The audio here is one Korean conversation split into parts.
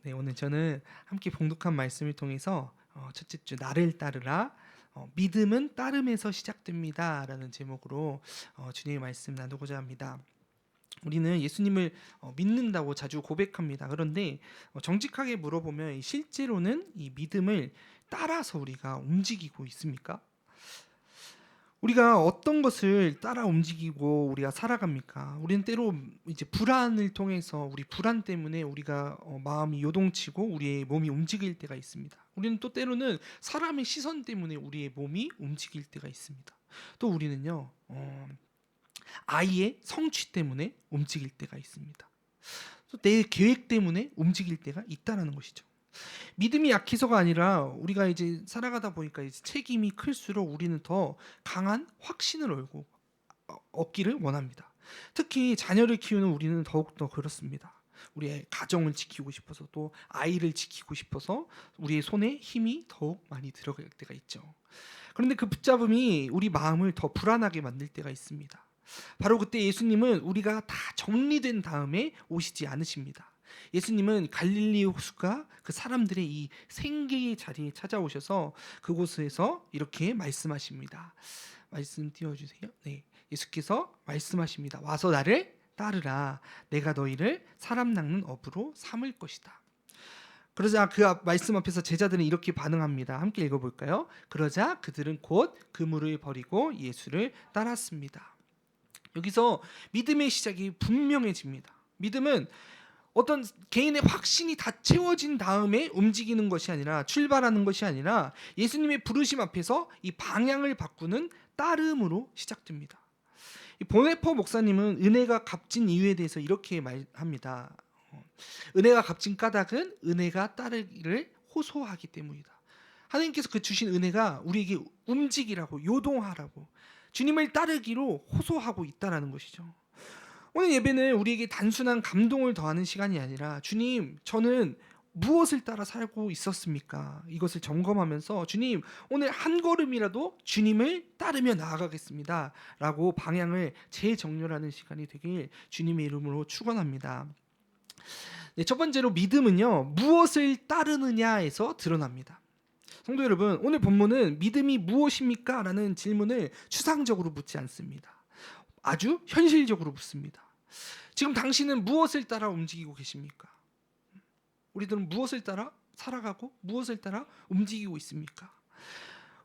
네, 오늘 저는 함께 봉독한 말씀을 통해서 첫째 주 나를 따르라, 믿음은 따름에서 시작됩니다라는 제목으로 주님의 말씀 나누고자 합니다. 우리는 예수님을 믿는다고 자주 고백합니다. 그런데 정직하게 물어보면 실제로는 이 믿음을 따라서 우리가 움직이고 있습니까? 우리가 어떤 것을 따라 움직이고 우리가 살아갑니까? 우리는 때로 이제 불안을 통해서 우리 불안 때문에 우리가 마음이 요동치고 우리의 몸이 움직일 때가 있습니다. 우리는 또 때로는 사람의 시선 때문에 우리의 몸이 움직일 때가 있습니다. 또 우리는요, 아이의 성취 때문에 움직일 때가 있습니다. 또 내 계획 때문에 움직일 때가 있다라는 것이죠. 믿음이 약해서가 아니라 우리가 이제 살아가다 보니까 이제 책임이 클수록 우리는 더 강한 확신을 얻기를 원합니다. 특히 자녀를 키우는 우리는 더욱더 그렇습니다. 우리의 가정을 지키고 싶어서 또 아이를 지키고 싶어서 우리의 손에 힘이 더욱 많이 들어갈 때가 있죠. 그런데 그 붙잡음이 우리 마음을 더 불안하게 만들 때가 있습니다. 바로 그때 예수님은 우리가 다 정리된 다음에 오시지 않으십니다. 예수님은 갈릴리 호수가 그 사람들의 이 생계의 자리에 찾아오셔서 그곳에서 이렇게 말씀하십니다. 말씀 띄워주세요. 네, 예수께서 말씀하십니다. 와서 나를 따르라. 내가 너희를 사람 낚는 어부로 삼을 것이다. 그러자 그 말씀 앞에서 제자들은 이렇게 반응합니다. 함께 읽어볼까요? 그러자 그들은 곧 그물을 버리고 예수를 따랐습니다. 여기서 믿음의 시작이 분명해집니다. 믿음은 어떤 개인의 확신이 다 채워진 다음에 움직이는 것이 아니라, 출발하는 것이 아니라 예수님의 부르심 앞에서 이 방향을 바꾸는 따름으로 시작됩니다. 보네퍼 목사님은 은혜가 값진 이유에 대해서 이렇게 말합니다. 은혜가 값진 까닭은 은혜가 따르기를 호소하기 때문이다. 하나님께서 그 주신 은혜가 우리에게 움직이라고, 요동하라고, 주님을 따르기로 호소하고 있다는 것이죠. 오늘 예배는 우리에게 단순한 감동을 더하는 시간이 아니라, 주님, 저는 무엇을 따라 살고 있었습니까? 이것을 점검하면서, 주님, 오늘 한 걸음이라도 주님을 따르며 나아가겠습니다 라고 방향을 재정렬하는 시간이 되길 주님의 이름으로 축원합니다. 네, 첫 번째로 믿음은요, 무엇을 따르느냐에서 드러납니다. 성도 여러분, 오늘 본문은 믿음이 무엇입니까? 라는 질문을 추상적으로 묻지 않습니다. 아주 현실적으로 묻습니다. 지금 당신은 무엇을 따라 움직이고 계십니까? 우리들은 무엇을 따라 살아가고 무엇을 따라 움직이고 있습니까?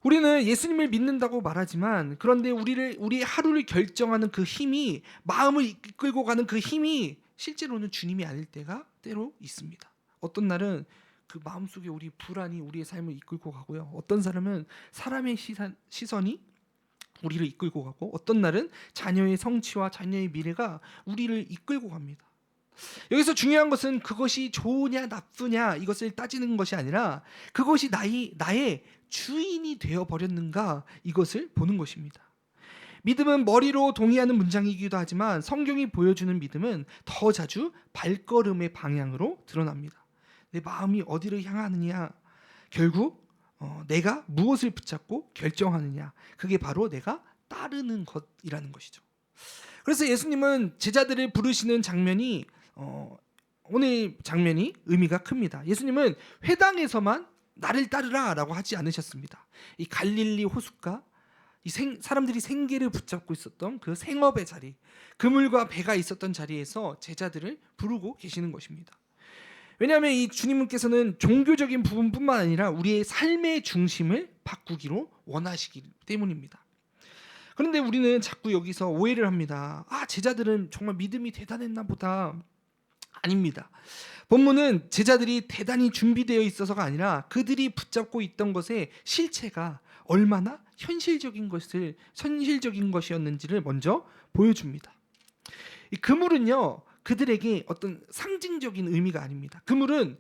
우리는 예수님을 믿는다고 말하지만, 그런데 우리의 하루를 결정하는 그 힘이, 마음을 이끌고 가는 그 힘이 실제로는 주님이 아닐 때가 때로 있습니다. 어떤 날은 그 마음속에 우리 불안이 우리의 삶을 이끌고 가고요. 어떤 사람은 사람의 시선이 우리를 이끌고 가고, 어떤 날은 자녀의 성취와 자녀의 미래가 우리를 이끌고 갑니다. 여기서 중요한 것은 그것이 좋으냐 나쁘냐 이것을 따지는 것이 아니라, 그것이 나의 주인이 되어버렸는가 이것을 보는 것입니다. 믿음은 머리로 동의하는 문장이기도 하지만, 성경이 보여주는 믿음은 더 자주 발걸음의 방향으로 드러납니다. 내 마음이 어디를 향하느냐, 결국 내가 무엇을 붙잡고 결정하느냐, 그게 바로 내가 따르는 것이라는 것이죠. 그래서 예수님은 제자들을 부르시는 장면이, 오늘 장면이 의미가 큽니다. 예수님은 회당에서만 나를 따르라 라고 하지 않으셨습니다. 이 갈릴리 호숫가, 사람들이 생계를 붙잡고 있었던 그 생업의 자리, 그물과 배가 있었던 자리에서 제자들을 부르고 계시는 것입니다. 왜냐하면 이 주님께서는 종교적인 부분뿐만 아니라 우리의 삶의 중심을 바꾸기로 원하시기 때문입니다. 그런데 우리는 자꾸 여기서 오해를 합니다. 제자들은 정말 믿음이 대단했나 보다. 아닙니다. 본문은 제자들이 대단히 준비되어 있어서가 아니라, 그들이 붙잡고 있던 것의 실체가 얼마나 현실적인 것이었는지를 먼저 보여줍니다. 이 그물은요, 그들에게 어떤 상징적인 의미가 아닙니다. 그물은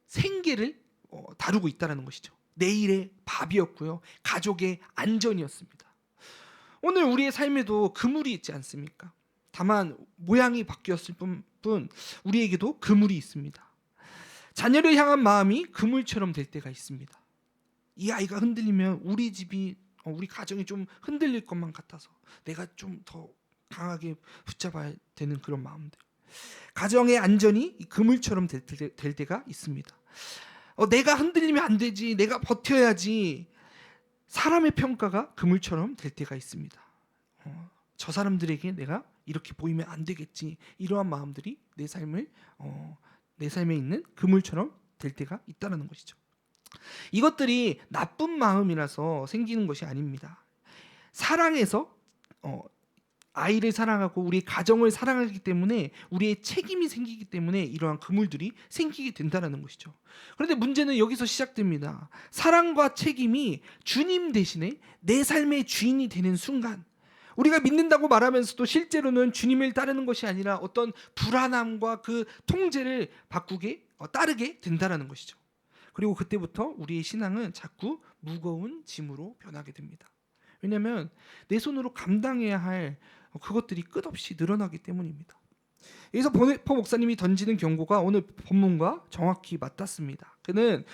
생계를 다루고 있다는 것이죠. 내일의 밥이었고요, 가족의 안전이었습니다. 오늘 우리의 삶에도 그물이 있지 않습니까? 다만 모양이 바뀌었을 뿐 우리에게도 그물이 있습니다. 자녀를 향한 마음이 그물처럼 될 때가 있습니다. 이 아이가 흔들리면 우리 가정이 좀 흔들릴 것만 같아서 내가 좀 더 강하게 붙잡아야 되는 그런 마음들. 가정의 안전이 그물처럼 될 때가 있습니다. 내가 흔들리면 안 되지, 내가 버텨야지. 사람의 평가가 그물처럼 될 때가 있습니다. 저 사람들에게 내가 이렇게 보이면 안 되겠지. 이러한 마음들이 내 삶에 있는 그물처럼 될 때가 있다는 것이죠. 이것들이 나쁜 마음이라서 생기는 것이 아닙니다. 사랑해서 아이를 사랑하고 우리 가정을 사랑하기 때문에 우리의 책임이 생기기 때문에 이러한 그물들이 생기게 된다는 것이죠. 그런데 문제는 여기서 시작됩니다. 사랑과 책임이 주님 대신에 내 삶의 주인이 되는 순간, 우리가 믿는다고 말하면서도 실제로는 주님을 따르는 것이 아니라 어떤 불안함과 그 통제를 따르게 된다는 것이죠. 그리고 그때부터 우리의 신앙은 자꾸 무거운 짐으로 변하게 됩니다. 왜냐하면 내 손으로 감당해야 할 그것들이 끝없이 늘어나기 때문입니다. 여기서 보네퍼 목사님이 던지는 경고가 오늘 본문과 정확히 맞닿습니다. 그는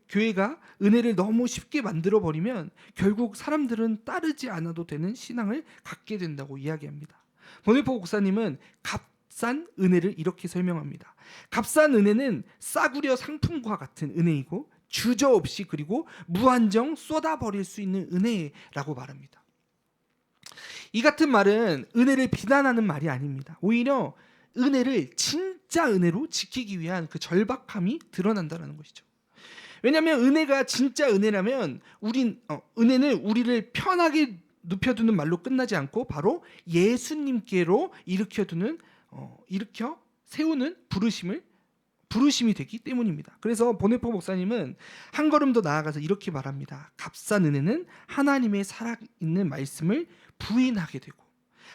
교회가 은혜를 너무 쉽게 만들어 버리면 결국 사람들은 따르지 않아도 되는 신앙을 갖게 된다고 이야기합니다. 보네퍼 목사님은 값싼 은혜를 이렇게 설명합니다. 값싼 은혜는 싸구려 상품과 같은 은혜이고 주저없이 그리고 무한정 쏟아버릴 수 있는 은혜라고 말합니다. 이 같은 말은 은혜를 비난하는 말이 아닙니다. 오히려 은혜를 진짜 은혜로 지키기 위한 그 절박함이 드러난다는 것이죠. 왜냐하면 은혜가 진짜 은혜라면 은혜는 우리를 편하게 눕혀두는 말로 끝나지 않고 바로 예수님께로 일으켜 세우는 부르심이 되기 때문입니다. 그래서 보네퍼 목사님은 한 걸음 더 나아가서 이렇게 말합니다. 값싼 은혜는 하나님의 살아있는 말씀을 부인하게 되고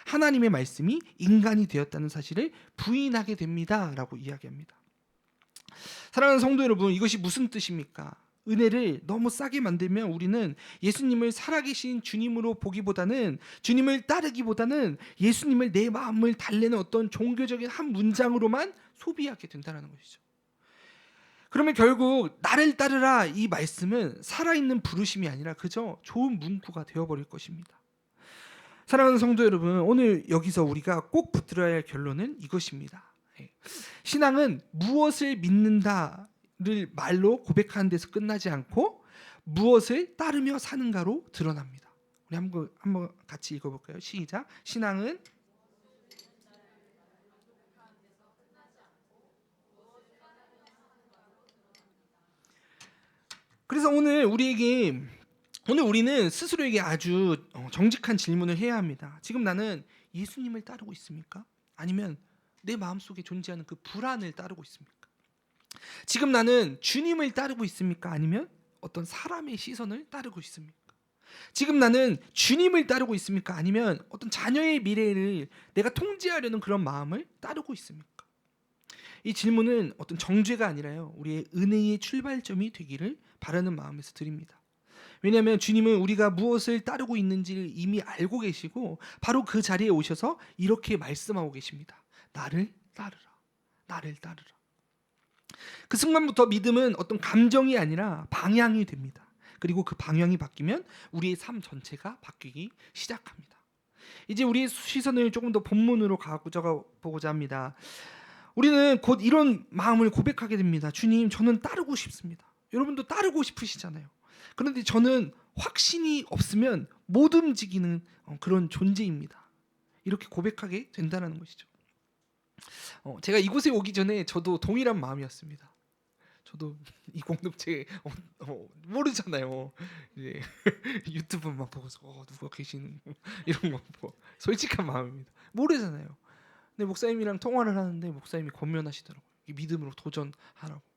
하나님의 말씀이 인간이 되었다는 사실을 부인하게 됩니다 라고 이야기합니다. 사랑하는 성도 여러분, 이것이 무슨 뜻입니까? 은혜를 너무 싸게 만들면 우리는 예수님을 살아계신 주님으로 보기보다는, 주님을 따르기보다는 예수님을 내 마음을 달래는 어떤 종교적인 한 문장으로만 소비하게 된다는 것이죠. 그러면 결국 나를 따르라 이 말씀은 살아있는 부르심이 아니라 그저 좋은 문구가 되어버릴 것입니다. 사랑하는 성도 여러분, 오늘 여기서 우리가 꼭 붙들어야 할 결론은 이것입니다. 신앙은 무엇을 믿는다를 말로 고백하는 데서 끝나지 않고 무엇을 따르며 사는가로 드러납니다. 우리 한번 같이 읽어볼까요? 시작. 신앙은 그래서 오늘 우리는 스스로에게 아주 정직한 질문을 해야 합니다. 지금 나는 예수님을 따르고 있습니까? 아니면 내 마음속에 존재하는 그 불안을 따르고 있습니까? 지금 나는 주님을 따르고 있습니까? 아니면 어떤 사람의 시선을 따르고 있습니까? 지금 나는 주님을 따르고 있습니까? 아니면 어떤 자녀의 미래를 내가 통제하려는 그런 마음을 따르고 있습니까? 이 질문은 어떤 정죄가 아니라요, 우리의 은혜의 출발점이 되기를 바라는 마음에서 드립니다. 왜냐하면 주님은 우리가 무엇을 따르고 있는지를 이미 알고 계시고 바로 그 자리에 오셔서 이렇게 말씀하고 계십니다. 나를 따르라. 나를 따르라. 그 순간부터 믿음은 어떤 감정이 아니라 방향이 됩니다. 그리고 그 방향이 바뀌면 우리의 삶 전체가 바뀌기 시작합니다. 이제 우리의 시선을 조금 더 본문으로 가보고자 합니다. 우리는 곧 이런 마음을 고백하게 됩니다. 주님, 저는 따르고 싶습니다. 여러분도 따르고 싶으시잖아요. 그런데 저는 확신이 없으면 못 움직이는 그런 존재입니다. 이렇게 고백하게 된다는 것이죠. 제가 이곳에 오기 전에 저도 동일한 마음이었습니다. 저도 이 공동체 모르잖아요. 이제 유튜브만 보고서 누가 계시는 이런 거 보고 솔직한 마음입니다. 모르잖아요. 근데 목사님이랑 통화를 하는데 목사님이 권면하시더라고요. 믿음으로 도전하라고.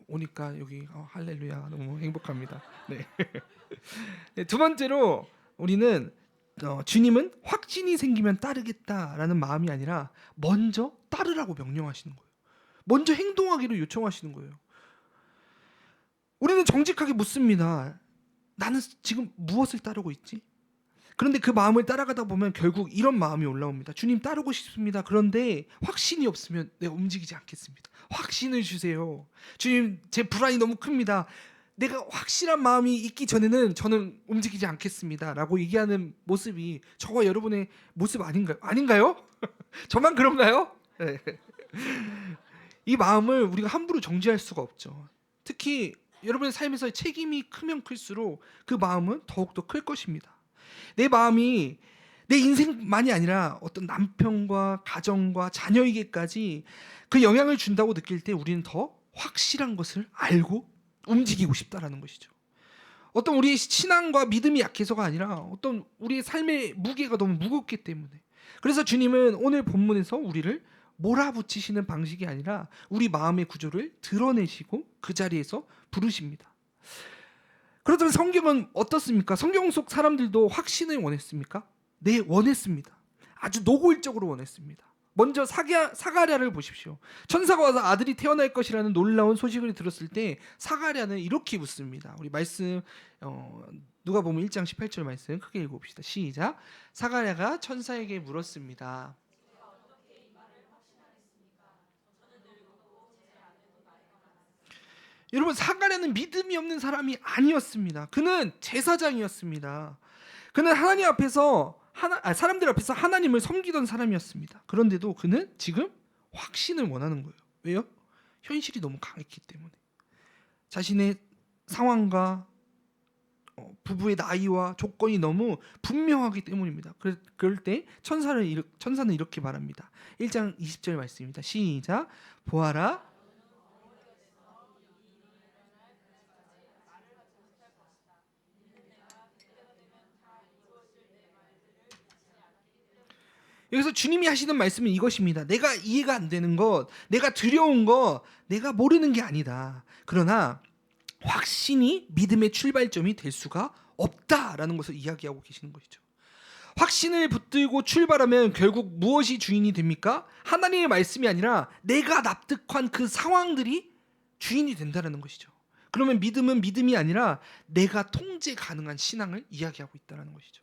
오니까 여기 할렐루야 너무 행복합니다. 네. 네, 두 번째로 우리는 주님은 확신이 생기면 따르겠다라는 마음이 아니라 먼저 따르라고 명령하시는 거예요. 먼저 행동하기를 요청하시는 거예요. 우리는 정직하게 묻습니다. 나는 지금 무엇을 따르고 있지? 그런데 그 마음을 따라가다 보면 결국 이런 마음이 올라옵니다. 주님, 따르고 싶습니다. 그런데 확신이 없으면 내가 움직이지 않겠습니다. 확신을 주세요. 주님, 제 불안이 너무 큽니다. 내가 확실한 마음이 있기 전에는 저는 움직이지 않겠습니다 라고 얘기하는 모습이 저와 여러분의 모습 아닌가요? 저만 그런가요? 네. 이 마음을 우리가 함부로 정죄할 수가 없죠. 특히 여러분의 삶에서 책임이 크면 클수록 그 마음은 더욱더 클 것입니다. 내 마음이 내 인생만이 아니라 어떤 남편과 가정과 자녀에게까지 그 영향을 준다고 느낄 때 우리는 더 확실한 것을 알고 움직이고 싶다라는 것이죠. 어떤 우리의 신앙과 믿음이 약해서가 아니라 어떤 우리의 삶의 무게가 너무 무겁기 때문에. 그래서 주님은 오늘 본문에서 우리를 몰아붙이시는 방식이 아니라 우리 마음의 구조를 드러내시고 그 자리에서 부르십니다. 그렇다면 성경은 어떻습니까? 성경 속 사람들도 확신을 원했습니까? 네, 원했습니다. 아주 노골적으로 원했습니다. 먼저 사가랴를 보십시오. 천사가 와서 아들이 태어날 것이라는 놀라운 소식을 들었을 때 사가랴는 이렇게 묻습니다. 우리 말씀 누가복음 1장 18절 말씀 크게 읽어봅시다. 시작. 사가랴가 천사에게 물었습니다. 여러분, 사가랴는 믿음이 없는 사람이 아니었습니다. 그는 제사장이었습니다. 그는 하나님 앞에서 사람들 앞에서 하나님을 섬기던 사람이었습니다. 그런데도 그는 지금 확신을 원하는 거예요. 왜요? 현실이 너무 강했기 때문에. 자신의 상황과 부부의 나이와 조건이 너무 분명하기 때문입니다. 그럴 때 천사는 이렇게 말합니다. 1장 20절 말씀입니다. 시작. 보아라. 여기서 주님이 하시는 말씀은 이것입니다. 내가 이해가 안 되는 것, 내가 두려운 것, 내가 모르는 게 아니다. 그러나 확신이 믿음의 출발점이 될 수가 없다라는 것을 이야기하고 계시는 것이죠. 확신을 붙들고 출발하면 결국 무엇이 주인이 됩니까? 하나님의 말씀이 아니라 내가 납득한 그 상황들이 주인이 된다는 것이죠. 그러면 믿음은 믿음이 아니라 내가 통제 가능한 신앙을 이야기하고 있다는 것이죠.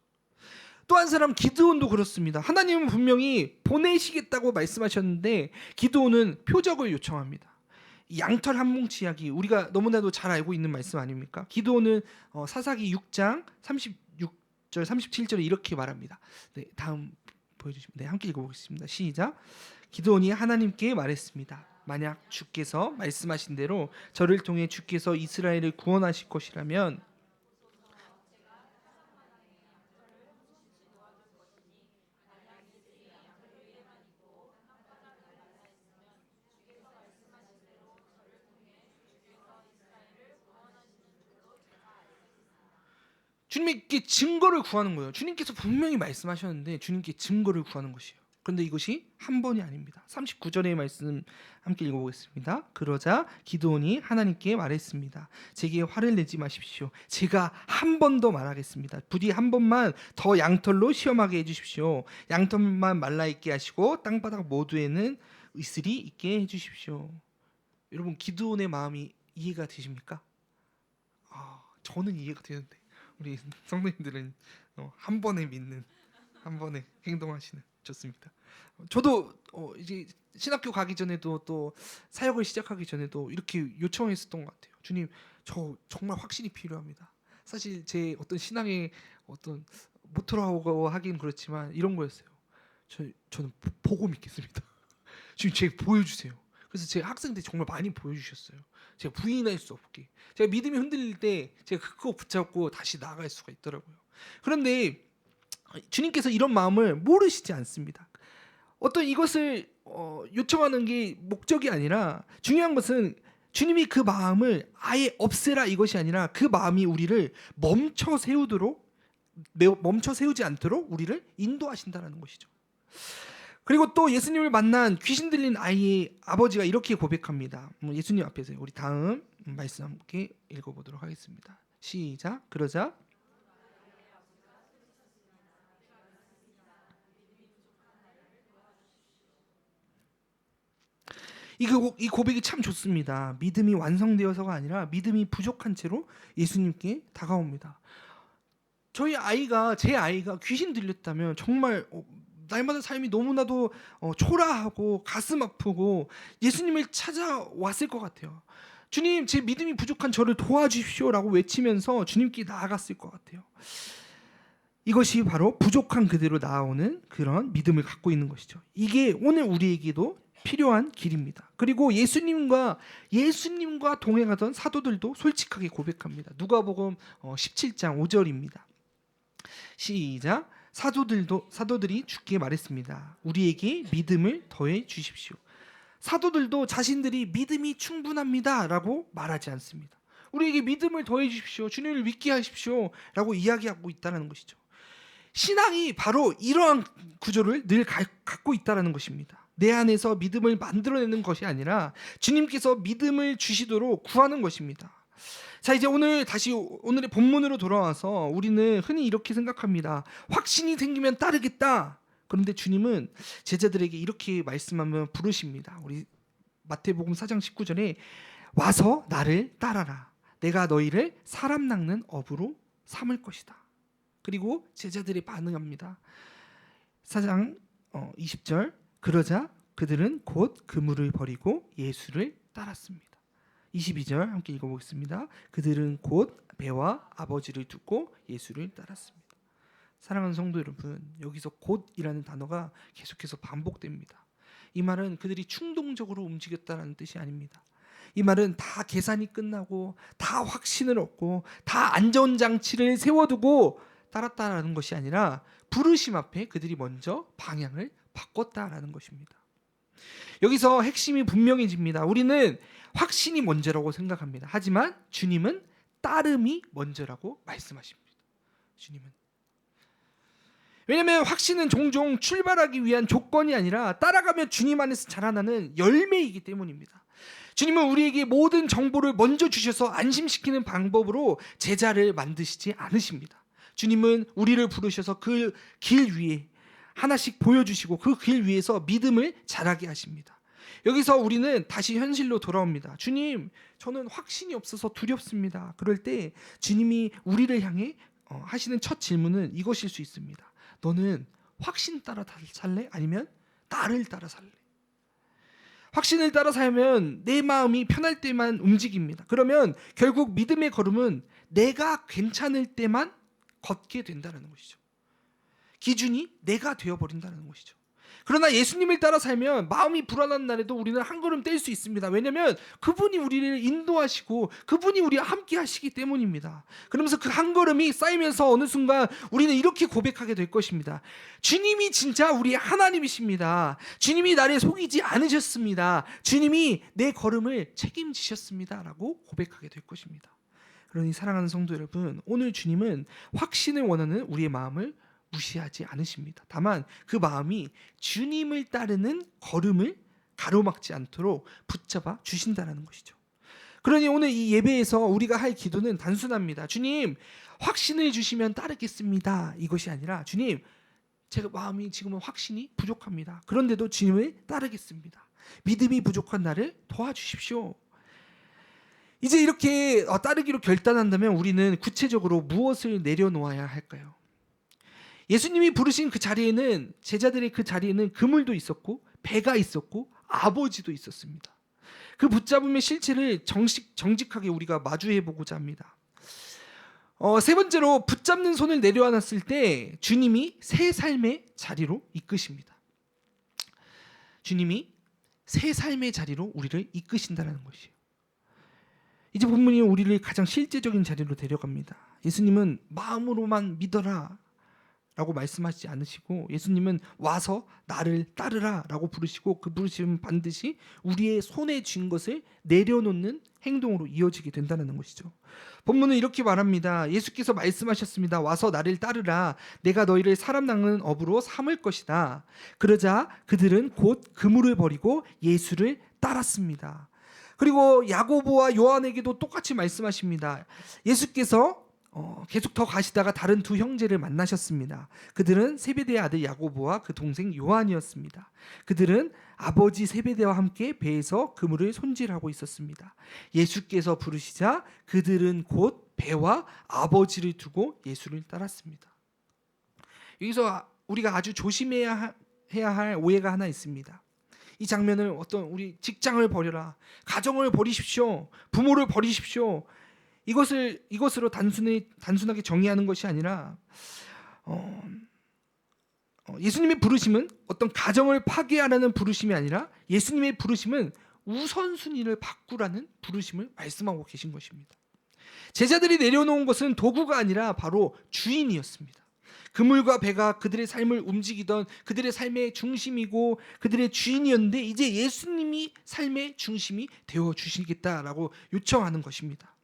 또 한 사람 기드온도 그렇습니다. 하나님은 분명히 보내시겠다고 말씀하셨는데 기드온은 표적을 요청합니다. 양털 한 뭉치 이야기 우리가 너무나도 잘 알고 있는 말씀 아닙니까? 기드온은 사사기 6장 36절 37절에 이렇게 말합니다. 네, 다음 보여주시면 네, 함께 읽어보겠습니다. 시작. 기드온이 하나님께 말했습니다. 만약 주께서 말씀하신 대로 저를 통해 주께서 이스라엘을 구원하실 것이라면 주님께 증거를 구하는 거예요. 주님께서 분명히 말씀하셨는데 주님께 증거를 구하는 것이에요. 그런데 이것이 한 번이 아닙니다. 39절의 말씀 함께 읽어보겠습니다. 그러자 기드온이 하나님께 말했습니다. 제게 화를 내지 마십시오. 제가 한 번 더 말하겠습니다. 부디 한 번만 더 양털로 시험하게 해주십시오. 양털만 말라있게 하시고 땅바닥 모두에는 이슬이 있게 해주십시오. 여러분, 기드온의 마음이 이해가 되십니까? 저는 이해가 되는데 우리 성도님들은 한 번에 믿는, 한 번에 행동하시는. 좋습니다. 저도 이제 신학교 가기 전에도 또 사역을 시작하기 전에도 이렇게 요청했었던 것 같아요. 주님, 저 정말 확신이 필요합니다. 사실 제 어떤 신앙의 어떤 모토라고 하긴 그렇지만 이런 거였어요. 저는 보고 믿겠습니다. 주님, 제가 보여주세요. 그래서 제 학생 때 정말 많이 보여주셨어요. 제가 부인할 수 없게. 제가 믿음이 흔들릴 때 제가 그거 붙잡고 다시 나아갈 수가 있더라고요. 그런데 주님께서 이런 마음을 모르시지 않습니다. 어떤 이것을 요청하는 게 목적이 아니라 중요한 것은 주님이 그 마음을 아예 없애라 이것이 아니라 그 마음이 우리를 멈춰 세우지 않도록 우리를 인도하신다는 것이죠. 그리고 또 예수님을 만난 귀신 들린 아이의 아버지가 이렇게 고백합니다. 예수님 앞에서 우리 다음 말씀 함께 읽어보도록 하겠습니다. 시작. 그러자 이 고백이 참 좋습니다. 믿음이 완성되어서가 아니라 믿음이 부족한 채로 예수님께 다가옵니다. 제 아이가 귀신 들렸다면 정말 날마다 삶이 너무나도 초라하고 가슴 아프고 예수님을 찾아왔을 것 같아요. 주님, 제 믿음이 부족한 저를 도와주십시오라고 외치면서 주님께 나아갔을 것 같아요. 이것이 바로 부족한 그대로 나아오는 그런 믿음을 갖고 있는 것이죠. 이게 오늘 우리에게도 필요한 길입니다. 그리고 예수님과 동행하던 사도들도 솔직하게 고백합니다. 누가복음 17장 5절입니다. 시작. 사도들이 주께 말했습니다. 우리에게 믿음을 더해 주십시오. 사도들도 자신들이 믿음이 충분합니다라고 말하지 않습니다. 우리에게 믿음을 더해 주십시오. 주님을 믿게 하십시오. 라고 이야기하고 있다는 것이죠. 신앙이 바로 이러한 구조를 늘 갖고 있다는 것입니다. 내 안에서 믿음을 만들어내는 것이 아니라 주님께서 믿음을 주시도록 구하는 것입니다. 자, 이제 오늘의 본문으로 돌아와서 우리는 흔히 이렇게 생각합니다. 확신이 생기면 따르겠다. 그런데 주님은 제자들에게 이렇게 말씀하며 부르십니다. 우리 마태복음 4장 19절에 와서 나를 따라라. 내가 너희를 사람 낚는 어부로 삼을 것이다. 그리고 제자들이 반응합니다. 4장 20절 그러자 그들은 곧 그물을 버리고 예수를 따랐습니다. 22절 함께 읽어보겠습니다. 그들은 곧 배와 아버지를 두고 예수를 따랐습니다. 사랑하는 성도 여러분, 여기서 곧이라는 단어가 계속해서 반복됩니다. 이 말은 그들이 충동적으로 움직였다는 뜻이 아닙니다. 이 말은 다 계산이 끝나고 다 확신을 얻고 다 안전장치를 세워두고 따랐다라는 것이 아니라 부르심 앞에 그들이 먼저 방향을 바꿨다라는 것입니다. 여기서 핵심이 분명해집니다. 우리는 확신이 먼저라고 생각합니다. 하지만 주님은 따름이 먼저라고 말씀하십니다. 주님은. 왜냐하면 확신은 종종 출발하기 위한 조건이 아니라 따라가면 주님 안에서 자라나는 열매이기 때문입니다. 주님은 우리에게 모든 정보를 먼저 주셔서 안심시키는 방법으로 제자를 만드시지 않으십니다. 주님은 우리를 부르셔서 그 길 위에 하나씩 보여주시고 그 길 위에서 믿음을 자라게 하십니다. 여기서 우리는 다시 현실로 돌아옵니다. 주님, 저는 확신이 없어서 두렵습니다. 그럴 때 주님이 우리를 향해 하시는 첫 질문은 이것일 수 있습니다. 너는 확신 따라 살래? 아니면 나를 따라 살래? 확신을 따라 살면 내 마음이 편할 때만 움직입니다. 그러면 결국 믿음의 걸음은 내가 괜찮을 때만 걷게 된다는 것이죠. 기준이 내가 되어버린다는 것이죠. 그러나 예수님을 따라 살면 마음이 불안한 날에도 우리는 한 걸음 뗄 수 있습니다. 왜냐하면 그분이 우리를 인도하시고 그분이 우리와 함께 하시기 때문입니다. 그러면서 그 한 걸음이 쌓이면서 어느 순간 우리는 이렇게 고백하게 될 것입니다. 주님이 진짜 우리의 하나님이십니다. 주님이 나를 속이지 않으셨습니다. 주님이 내 걸음을 책임지셨습니다. 라고 고백하게 될 것입니다. 그러니 사랑하는 성도 여러분, 오늘 주님은 확신을 원하는 우리의 마음을 무시하지 않으십니다. 다만 그 마음이 주님을 따르는 걸음을 가로막지 않도록 붙잡아 주신다는 것이죠. 그러니 오늘 이 예배에서 우리가 할 기도는 단순합니다. 주님, 확신을 주시면 따르겠습니다. 이것이 아니라 주님, 제 마음이 지금은 확신이 부족합니다. 그런데도 주님을 따르겠습니다. 믿음이 부족한 나를 도와주십시오. 이제 이렇게 따르기로 결단한다면 우리는 구체적으로 무엇을 내려놓아야 할까요? 예수님이 부르신 그 자리에는, 제자들의 그 자리에는 그물도 있었고 배가 있었고 아버지도 있었습니다. 그 붙잡음의 실체를 정직하게 우리가 마주해보고자 합니다. 세 번째로 붙잡는 손을 내려놨을 때 주님이 새 삶의 자리로 이끄십니다. 주님이 새 삶의 자리로 우리를 이끄신다는 것이에요. 이제 본문이 우리를 가장 실제적인 자리로 데려갑니다. 예수님은 마음으로만 믿어라 라고 말씀하시지 않으시고 예수님은 와서 나를 따르라 라고 부르시고 그 부르심은 반드시 우리의 손에 쥔 것을 내려놓는 행동으로 이어지게 된다는 것이죠. 본문은 이렇게 말합니다. 예수께서 말씀하셨습니다. 와서 나를 따르라. 내가 너희를 사람 낚는 어부로 삼을 것이다. 그러자 그들은 곧 그물을 버리고 예수를 따랐습니다. 그리고 야고보와 요한에게도 똑같이 말씀하십니다. 예수께서 계속 더 가시다가 다른 두 형제를 만나셨습니다. 그들은 세베대의 아들 야고보와 그 동생 요한이었습니다. 그들은 아버지 세베대와 함께 배에서 그물을 손질하고 있었습니다. 예수께서 부르시자 그들은 곧 배와 아버지를 두고 예수를 따랐습니다. 여기서 우리가 아주 조심해야 할 오해가 하나 있습니다. 이 장면을 우리 직장을 버려라, 가정을 버리십시오, 부모를 버리십시오, 이것으로 단순하게 정의하는 것이 아니라 예수님의 부르심은 어떤 가정을 파괴하라는 부르심이 아니라 예수님의 부르심은 우선순위를 바꾸라는 부르심을 말씀하고 계신 것입니다. 제자들이 내려놓은 것은 도구가 아니라 바로 주인이었습니다. 그물과 배가 그들의 삶을 움직이던 그들의 삶의 중심이고 그들의 주인이었는데 이제 예수님이 삶의 중심이 되어 주시겠다라고 요청하는 것입니다.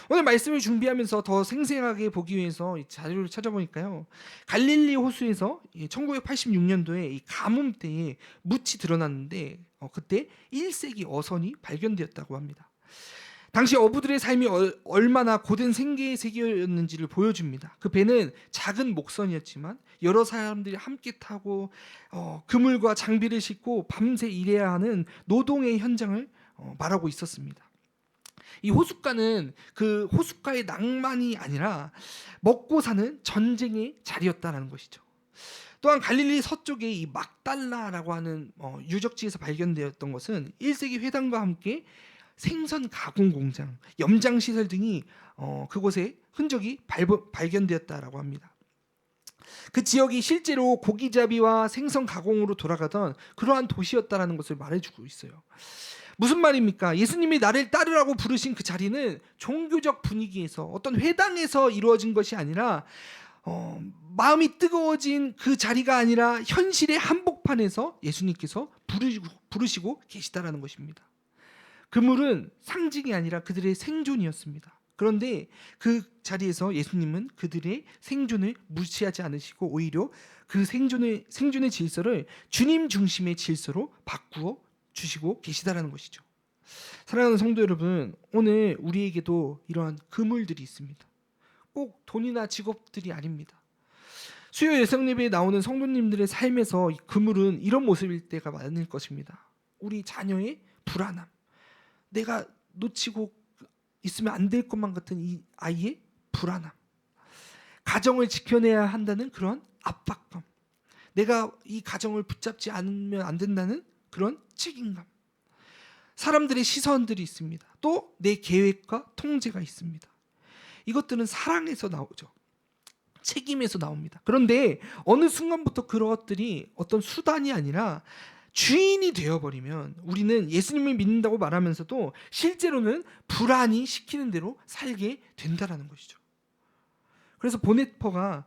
오늘 말씀을 준비하면서 더 생생하게 보기 위해서 이 자료를 찾아보니까요, 갈릴리 호수에서 1986년도에 이 가뭄 때에 묻이 드러났는데 그때 1세기 어선이 발견되었다고 합니다. 당시 어부들의 삶이 얼마나 고된 생계의 세계였는지를 보여줍니다. 그 배는 작은 목선이었지만 여러 사람들이 함께 타고 그물과 장비를 싣고 밤새 일해야 하는 노동의 현장을 말하고 있었습니다. 이 호숫가는 그 호숫가의 낭만이 아니라 먹고 사는 전쟁의 자리였다는 것이죠. 또한 갈릴리 서쪽에 이 막달라라고 하는 유적지에서 발견되었던 것은 1세기 회당과 함께 생선 가공 공장, 염장 시설 등이 그곳에 흔적이 발견되었다라고 합니다. 그 지역이 실제로 고기잡이와 생선 가공으로 돌아가던 그러한 도시였다라는 것을 말해주고 있어요. 무슨 말입니까? 예수님이 나를 따르라고 부르신 그 자리는 종교적 분위기에서 어떤 회당에서 이루어진 것이 아니라 마음이 뜨거워진 그 자리가 아니라 현실의 한복판에서 예수님께서 부르시고 계시다라는 것입니다. 그물은 상징이 아니라 그들의 생존이었습니다. 그런데 그 자리에서 예수님은 그들의 생존을 무시하지 않으시고 오히려 그 생존의 질서를 주님 중심의 질서로 바꾸어 주시고 계시다라는 것이죠. 사랑하는 성도 여러분, 오늘 우리에게도 이러한 그물들이 있습니다. 꼭 돈이나 직업들이 아닙니다. 수요 예성 예배에 나오는 성도님들의 삶에서 이 그물은 이런 모습일 때가 많을 것입니다. 우리 자녀의 불안함, 내가 놓치고 있으면 안 될 것만 같은 이 아이의 불안함, 가정을 지켜내야 한다는 그런 압박감, 내가 이 가정을 붙잡지 않으면 안 된다는 그런 책임감, 사람들의 시선들이 있습니다. 또 내 계획과 통제가 있습니다. 이것들은 사랑에서 나오죠. 책임에서 나옵니다. 그런데 어느 순간부터 그런 것들이 어떤 수단이 아니라 주인이 되어버리면 우리는 예수님을 믿는다고 말하면서도 실제로는 불안이 시키는 대로 살게 된다는 것이죠. 그래서 보네퍼가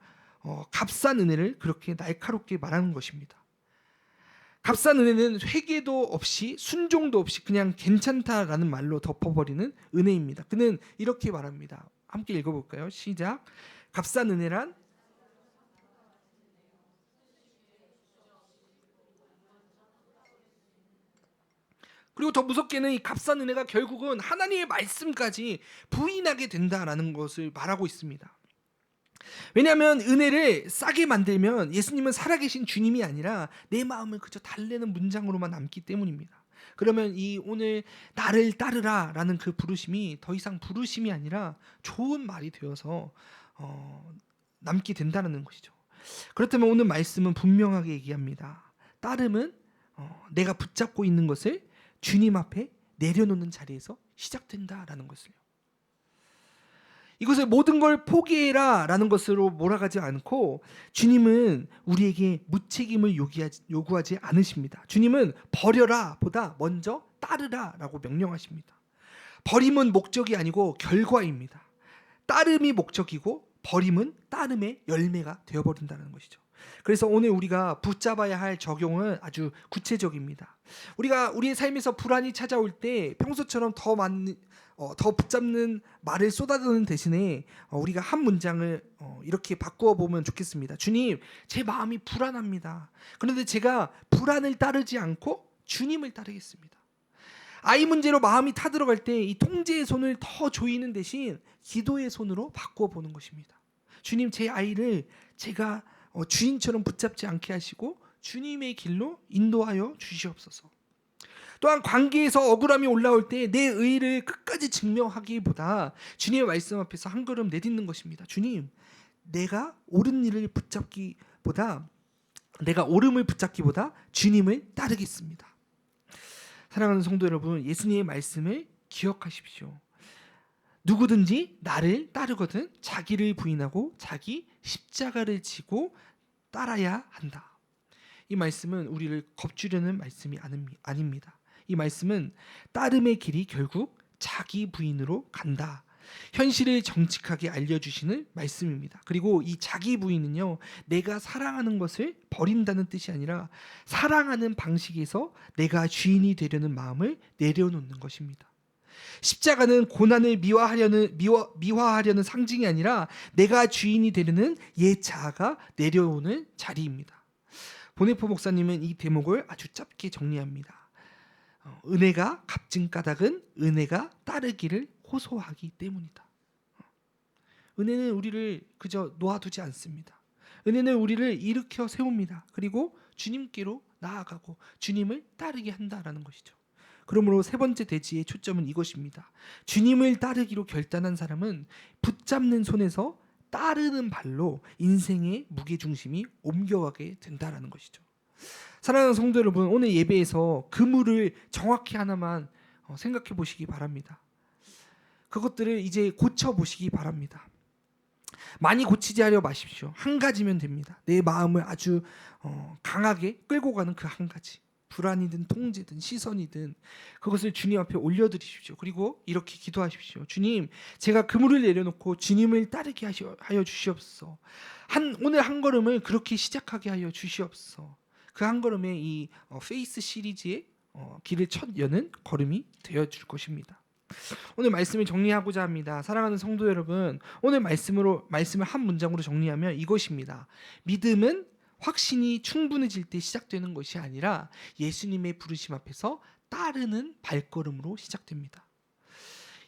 값싼 은혜를 그렇게 날카롭게 말하는 것입니다. 값싼 은혜는 회개도 없이 순종도 없이 그냥 괜찮다라는 말로 덮어버리는 은혜입니다. 그는 이렇게 말합니다. 함께 읽어볼까요? 시작. 값싼 은혜란 그리고 더 무섭게는 이 값싼 은혜가 결국은 하나님의 말씀까지 부인하게 된다라는 것을 말하고 있습니다. 왜냐하면 은혜를 싸게 만들면 예수님은 살아계신 주님이 아니라 내 마음을 그저 달래는 문장으로만 남기 때문입니다. 그러면 이 오늘 나를 따르라 라는 그 부르심이 더 이상 부르심이 아니라 좋은 말이 되어서 남게 된다는 것이죠. 그렇다면 오늘 말씀은 분명하게 얘기합니다. 따름은 내가 붙잡고 있는 것을 주님 앞에 내려놓는 자리에서 시작된다라는 것을요. 이것을 모든 걸 포기해라 라는 것으로 몰아가지 않고 주님은 우리에게 무책임을 요구하지 않으십니다. 주님은 버려라 보다 먼저 따르라 라고 명령하십니다. 버림은 목적이 아니고 결과입니다. 따름이 목적이고 버림은 따름의 열매가 되어버린다는 것이죠. 그래서 오늘 우리가 붙잡아야 할 적용은 아주 구체적입니다. 우리가 우리의 삶에서 불안이 찾아올 때 평소처럼 더 붙잡는 말을 쏟아드는 대신에 우리가 한 문장을 이렇게 바꾸어 보면 좋겠습니다. 주님, 제 마음이 불안합니다. 그런데 제가 불안을 따르지 않고 주님을 따르겠습니다. 아이 문제로 마음이 타들어갈 때 이 통제의 손을 더 조이는 대신 기도의 손으로 바꾸어 보는 것입니다. 주님, 제 아이를 제가 주인처럼 붙잡지 않게 하시고 주님의 길로 인도하여 주시옵소서. 또한 관계에서 억울함이 올라올 때 내 의의를 끝까지 증명하기보다 주님의 말씀 앞에서 한 걸음 내딛는 것입니다. 주님, 내가 옳은 일을 붙잡기보다 내가 옳음을 붙잡기보다 주님을 따르겠습니다. 사랑하는 성도 여러분, 예수님의 말씀을 기억하십시오. 누구든지 나를 따르거든 자기를 부인하고 자기 십자가를 지고 따라야 한다. 이 말씀은 우리를 겁주려는 말씀이 아닙니다. 이 말씀은 따름의 길이 결국 자기 부인으로 간다. 현실을 정직하게 알려주시는 말씀입니다. 그리고 이 자기 부인은요, 내가 사랑하는 것을 버린다는 뜻이 아니라 사랑하는 방식에서 내가 주인이 되려는 마음을 내려놓는 것입니다. 십자가는 고난을 미화하려는 상징이 아니라 내가 주인이 되려는 옛 자아가 내려오는 자리입니다. 보네포 목사님은 이 대목을 아주 짧게 정리합니다. 은혜가 값진 까닭은 은혜가 따르기를 호소하기 때문이다. 은혜는 우리를 그저 놓아두지 않습니다. 은혜는 우리를 일으켜 세웁니다. 그리고 주님께로 나아가고 주님을 따르게 한다라는 것이죠. 그러므로 세 번째 대지의 초점은 이것입니다. 주님을 따르기로 결단한 사람은 붙잡는 손에서 따르는 발로 인생의 무게중심이 옮겨가게 된다라는 것이죠. 사랑하는 성도 여러분, 오늘 예배에서 그물을 정확히 하나만 생각해 보시기 바랍니다. 그것들을 이제 고쳐 보시기 바랍니다. 많이 고치지 하려 마십시오. 한 가지면 됩니다. 내 마음을 아주 강하게 끌고 가는 그 한 가지. 불안이든 통제든 시선이든 그것을 주님 앞에 올려드리십시오. 그리고 이렇게 기도하십시오. 주님, 제가 그물을 내려놓고 주님을 따르게 하여 주시옵소서. 오늘 한 걸음을 그렇게 시작하게 하여 주시옵소서. 그 한 걸음에 이 페이스 시리즈의 길을 첫 여는 걸음이 되어줄 것입니다. 오늘 말씀을 정리하고자 합니다. 사랑하는 성도 여러분, 오늘 말씀을 한 문장으로 정리하면 이것입니다. 믿음은 확신이 충분해질 때 시작되는 것이 아니라 예수님의 부르심 앞에서 따르는 발걸음으로 시작됩니다.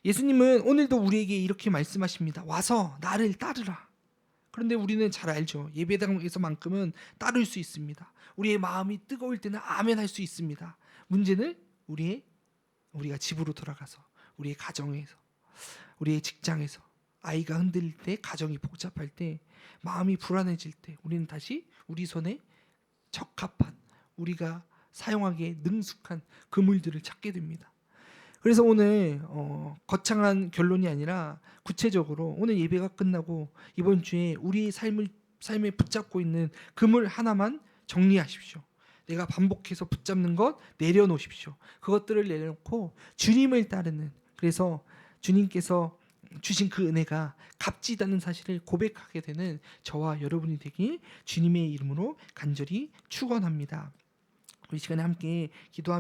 예수님은 오늘도 우리에게 이렇게 말씀하십니다. 와서 나를 따르라. 그런데 우리는 잘 알죠. 예배당에서만큼은 따를 수 있습니다. 우리의 마음이 뜨거울 때는 아멘 할 수 있습니다. 문제는 우리가 집으로 돌아가서 우리의 가정에서 우리의 직장에서 아이가 흔들릴 때, 가정이 복잡할 때, 마음이 불안해질 때 우리는 다시 우리 손에 적합한, 우리가 사용하기에 능숙한 그물들을 찾게 됩니다. 그래서 오늘 거창한 결론이 아니라 구체적으로 오늘 예배가 끝나고 이번 주에 우리 삶에 붙잡고 있는 그물 하나만 정리하십시오. 내가 반복해서 붙잡는 것 내려놓으십시오. 그것들을 내려놓고 주님을 따르는, 그래서 주님께서 주신 그 은혜가 값지다는 사실을 고백하게 되는 저와 여러분이 되길 주님의 이름으로 간절히 축원합니다. 우리 시간에 함께 기도하며